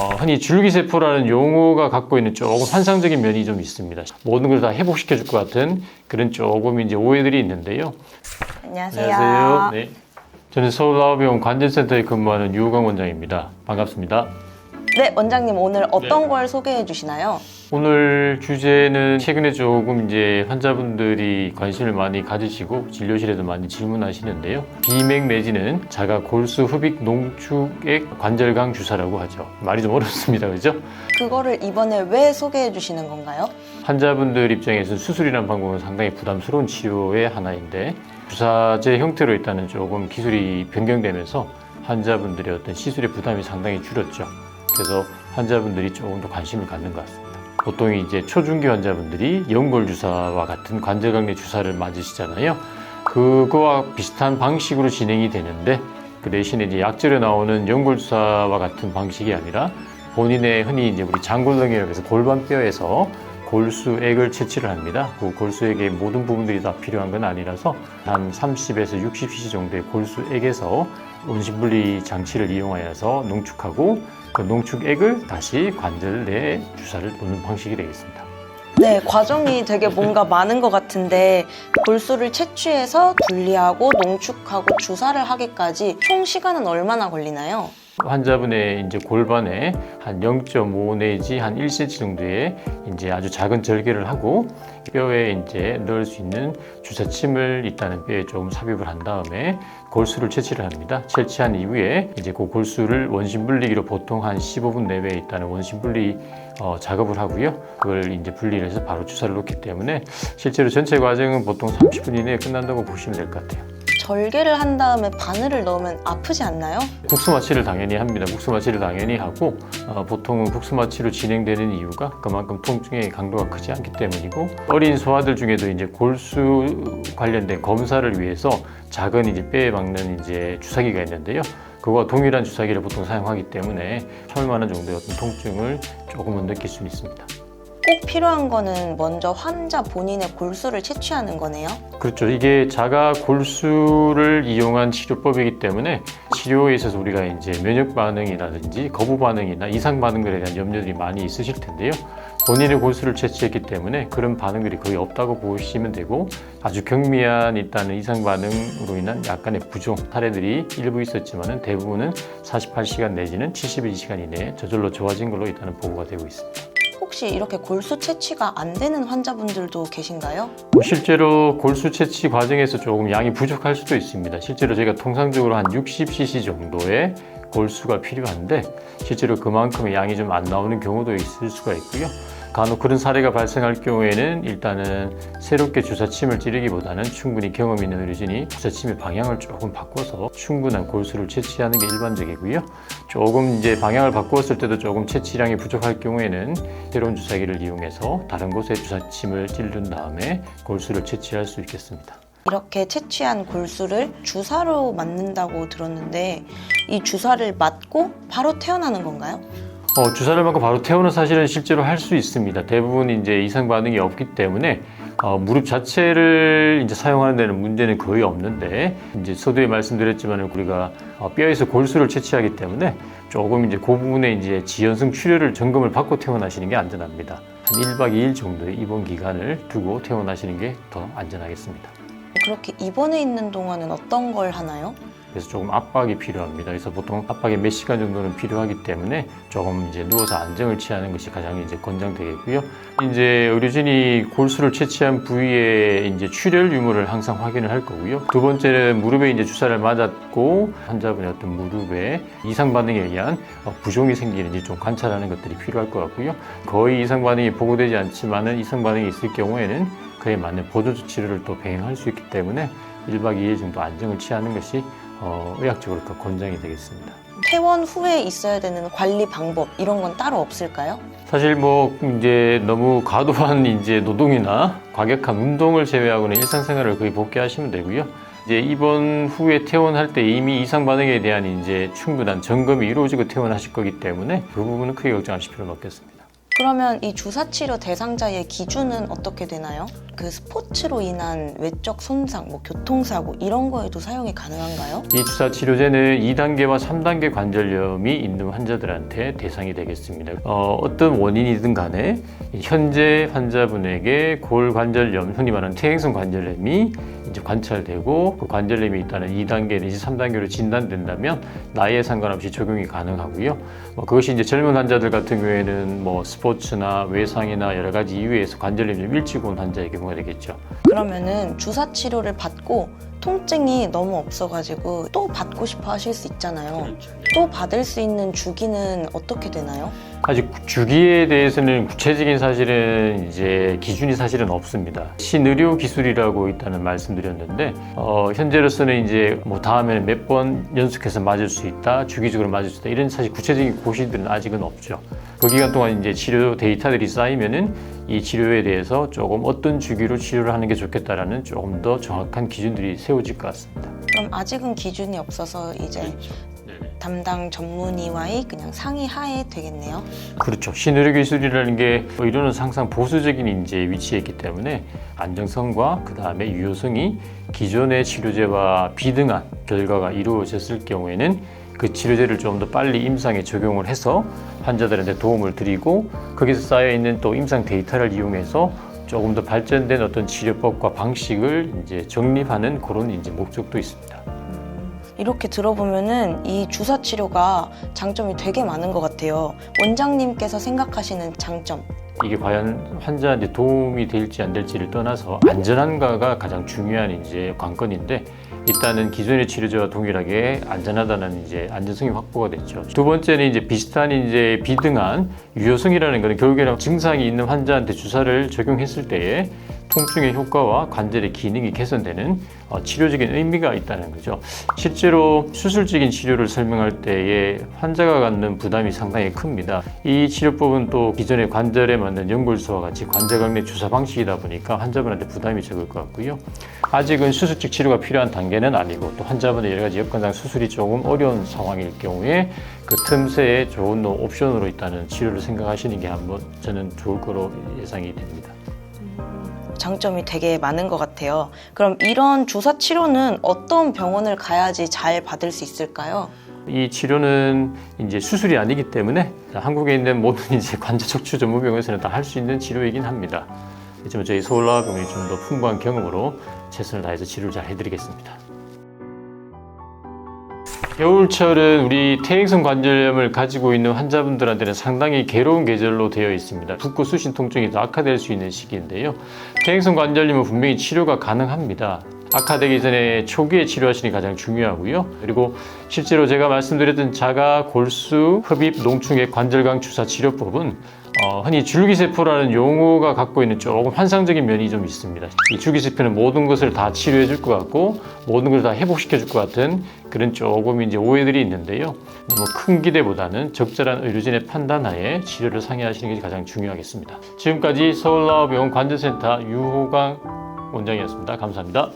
흔히 줄기세포라는 용어가 갖고 있는 조금 환상적인 면이 좀 있습니다. 모든 걸 다 회복시켜 줄 것 같은 그런 조금 이제 오해들이 있는데요. 안녕하세요. 네. 저는 서울아홉병원 관절센터에 근무하는 유호강 원장입니다. 반갑습니다. 네, 원장님 오늘 어떤 걸 소개해 주시나요? 오늘 주제는 최근에 조금 이제 환자분들이 관심을 많이 가지시고 진료실에도 많이 질문하시는데요. 비맥 내지는 자가 골수 흡입 농축액 관절강 주사라고 하죠. 말이 좀 어렵습니다. 그죠? 그거를 이번에 왜 소개해 주시는 건가요? 환자분들 입장에서 수술이라는 방법은 상당히 부담스러운 치료의 하나인데 주사제 형태로 일단은 조금 기술이 변경되면서 환자분들의 어떤 시술의 부담이 상당히 줄었죠. 그래서 환자분들이 조금 더 관심을 갖는 것 같습니다. 보통 이제 초중기 환자분들이 연골 주사와 같은 관절강내 주사를 맞으시잖아요. 그거와 비슷한 방식으로 진행이 되는데 그 대신에 이제 약절에 나오는 연골 주사와 같은 방식이 아니라 본인의 흔히 이제 우리 장골렁이라고 해서 골반뼈에서 골수액을 채취를 합니다. 그 골수액의 모든 부분들이 다 필요한 건 아니라서 한 30에서 60cc 정도의 골수액에서 원심분리 장치를 이용하여서 농축하고 그 농축액을 다시 관절 내에 주사를 놓는 방식이 되겠습니다. 네, 과정이 되게 뭔가 많은 것 같은데 골수를 채취해서 분리하고 농축하고 주사를 하기까지 총 시간은 얼마나 걸리나요? 환자분의 이제 골반에 한 0.5 내지 한 1cm 정도의 이제 아주 작은 절개를 하고 뼈에 이제 넣을 수 있는 주사침을 일단은 뼈에 조금 삽입을 한 다음에 골수를 채취를 합니다. 채취한 이후에 이제 그 골수를 원심 분리기로 보통 한 15분 내외에 일단은 원심 분리 작업을 하고요. 그걸 이제 분리를 해서 바로 주사를 놓기 때문에 실제로 전체 과정은 보통 30분 이내에 끝난다고 보시면 될 것 같아요. 절개를 한 다음에 바늘을 넣으면 아프지 않나요? 국수 마취를 당연히 합니다. 국수 마취를 당연히 하고 보통은 국수 마취로 진행되는 이유가 그만큼 통증의 강도가 크지 않기 때문이고 어린 소아들 중에도 이제 골수 관련된 검사를 위해서 작은 이제 뼈에 박는 이제 주사기가 있는데요. 그거와 동일한 주사기를 보통 사용하기 때문에 참을 만한 정도의 어떤 통증을 조금은 느낄 수 있습니다. 꼭 필요한 거는 먼저 환자 본인의 골수를 채취하는 거네요. 그렇죠. 이게 자가 골수를 이용한 치료법이기 때문에 치료에 있어서 우리가 이제 면역 반응이라든지 거부 반응이나 이상 반응들에 대한 염려들이 많이 있으실 텐데요. 본인의 골수를 채취했기 때문에 그런 반응들이 거의 없다고 보시면 되고 아주 경미한 일단은 이상 반응으로 인한 약간의 부종 사례들이 일부 있었지만 대부분은 48시간 내지는 72시간 이내에 저절로 좋아진 걸로 일단은 보고가 되고 있습니다. 혹시 이렇게 골수 채취가 안 되는 환자분들도 계신가요? 실제로 골수 채취 과정에서 조금 양이 부족할 수도 있습니다. 실제로 저희가 통상적으로 한 60cc 정도의 골수가 필요한데 실제로 그만큼의 양이 좀 안 나오는 경우도 있을 수가 있고요. 간혹 그런 사례가 발생할 경우에는 일단은 새롭게 주사침을 찌르기보다는 충분히 경험 있는 의료진이 주사침의 방향을 조금 바꿔서 충분한 골수를 채취하는 게 일반적이고요. 조금 이제 방향을 바꾸었을 때도 조금 채취량이 부족할 경우에는 새로운 주사기를 이용해서 다른 곳에 주사침을 찌른 다음에 골수를 채취할 수 있겠습니다. 이렇게 채취한 골수를 주사로 맞는다고 들었는데 이 주사를 맞고 바로 태어나는 건가요? 주사를 맞고 바로 태우는 사실은 실제로 할 수 있습니다. 대부분 이제 이상 반응이 없기 때문에 무릎 자체를 이제 사용하는 데는 문제는 거의 없는데 이제 서두에 말씀드렸지만 우리가 뼈에서 골수를 채취하기 때문에 조금 이제 그 부분에 이제 지연성 출혈을 점검을 받고 퇴원하시는 게 안전합니다. 한 1박 2일 정도의 입원 기간을 두고 퇴원하시는 게 더 안전하겠습니다. 그렇게 입원해 있는 동안은 어떤 걸 하나요? 그래서 조금 압박이 필요합니다. 그래서 보통 압박이 몇 시간 정도는 필요하기 때문에 조금 이제 누워서 안정을 취하는 것이 가장 이제 권장되겠고요. 이제 의료진이 골수를 채취한 부위에 이제 출혈 유무를 항상 확인을 할 거고요. 두 번째는 무릎에 이제 주사를 맞았고 환자분의 어떤 무릎에 이상 반응에 의한 부종이 생기는지 좀 관찰하는 것들이 필요할 것 같고요. 거의 이상 반응이 보고되지 않지만은 이상 반응이 있을 경우에는 그에 맞는 보조적 치료를 또 병행할 수 있기 때문에 1박 2일 정도 안정을 취하는 것이 의학적으로 더 권장이 되겠습니다. 퇴원 후에 있어야 되는 관리 방법 이런 건 따로 없을까요? 사실 뭐 이제 너무 과도한 이제 노동이나 과격한 운동을 제외하고는 일상생활을 거의 복귀하시면 되고요. 이제 입원 후에 퇴원할 때 이미 이상 반응에 대한 이제 충분한 점검이 이루어지고 퇴원하실 거기 때문에 그 부분은 크게 걱정하실 필요는 없겠습니다. 그러면 이 주사치료 대상자의 기준은 어떻게 되나요? 그 스포츠로 인한 외적 손상, 뭐 교통사고 이런 거에도 사용이 가능한가요? 이 주사 치료제는 2단계와 3단계 관절염이 있는 환자들한테 대상이 되겠습니다. 어떤 원인이든 간에 현재 환자분에게 골관절염, 흔히 말하는 퇴행성 관절염이 이제 관찰되고 그 관절염이 있다는 2단계 내지 3단계로 진단된다면 나이에 상관없이 적용이 가능하고요. 그것이 이제 젊은 환자들 같은 경우에는 뭐 스포츠나 외상이나 여러 가지 이유에서 관절염이 좀 일찍 온 환자의 경우가 되겠죠. 그러면은 주사 치료를 받고 통증이 너무 없어가지고 또 받고 싶어 하실 수 있잖아요. 또 받을 수 있는 주기는 어떻게 되나요? 아직 주기에 대해서는 구체적인 사실은 이제 기준이 사실은 없습니다. 신의료 기술이라고 있다는 말씀드렸는데 현재로서는 이제 뭐 다음에는 몇 번 연속해서 맞을 수 있다, 주기적으로 맞을 수 있다 이런 사실 구체적인 고시들은 아직은 없죠. 그 기간 동안 이제 치료 데이터들이 쌓이면은 이 치료에 대해서 조금 어떤 주기로 치료를 하는 게 좋겠다라는 조금 더 정확한 기준들이 세워질 것 같습니다. 그럼 아직은 기준이 없어서 이제 담당 전문의와의 그냥 상의 하에 되겠네요. 그렇죠. 신의료 기술이라는 게 이론은 항상 보수적인 이제 위치에 있기 때문에 안정성과 그 다음에 유효성이 기존의 치료제와 비등한 결과가 이루어졌을 경우에는 그 치료제를 좀 더 빨리 임상에 적용을 해서 환자들한테 도움을 드리고 거기서 쌓여있는 또 임상 데이터를 이용해서 조금 더 발전된 어떤 치료법과 방식을 이제 정립하는 그런 이제 목적도 있습니다. 이렇게 들어보면은 이 주사 치료가 장점이 되게 많은 것 같아요. 원장님께서 생각하시는 장점. 이게 과연 환자한테 도움이 될지 안 될지를 떠나서 안전한가가 가장 중요한 이제 관건인데 일단은 기존의 치료제와 동일하게 안전하다는 이제 안전성이 확보가 됐죠. 두 번째는 이제 비슷한 이제 비등한 유효성이라는 것은 결국에는 증상이 있는 환자한테 주사를 적용했을 때에 통증의 효과와 관절의 기능이 개선되는 치료적인 의미가 있다는 거죠. 실제로 수술적인 치료를 설명할 때에 환자가 갖는 부담이 상당히 큽니다. 이 치료법은 또 기존의 관절에 맞는 연골수와 같이 관절강내 주사 방식이다 보니까 환자분한테 부담이 적을 것 같고요. 아직은 수술적 치료가 필요한 단계는 아니고 또 환자분의 여러 가지 여건상 수술이 조금 어려운 상황일 경우에 그 틈새에 좋은 옵션으로 있다는 치료를 생각하시는 게 한번 저는 좋을 거로 예상이 됩니다. 장점이 되게 많은 것 같아요. 그럼 이런 주사 치료는 어떤 병원을 가야지 잘 받을 수 있을까요? 이 치료는 이제 수술이 아니기 때문에 한국에 있는 모든 이제 관절 척추 전문병원에서는 다 할 수 있는 치료이긴 합니다. 하지만 저희 서울나와병원이 좀 더 풍부한 경험으로 최선을 다해서 치료를 잘 해드리겠습니다. 겨울철은 우리 퇴행성 관절염을 가지고 있는 환자분들한테는 상당히 괴로운 계절로 되어 있습니다. 붓고 쑤신 통증이 더 악화될 수 있는 시기인데요. 퇴행성 관절염은 분명히 치료가 가능합니다. 악화되기 전에 초기에 치료하시는 게 가장 중요하고요. 그리고 실제로 제가 말씀드렸던 자가, 골수, 흡입, 농축의 관절강 주사 치료법은 흔히 줄기세포라는 용어가 갖고 있는 조금 환상적인 면이 좀 있습니다. 이 줄기세포는 모든 것을 다 치료해 줄 것 같고 모든 걸 다 회복시켜 줄 것 같은 그런 조금 이제 오해들이 있는데요. 너무 큰 기대보다는 적절한 의료진의 판단하에 치료를 상의하시는 게 가장 중요하겠습니다. 지금까지 서울나와병원 관절센터 유호강 원장이었습니다. 감사합니다.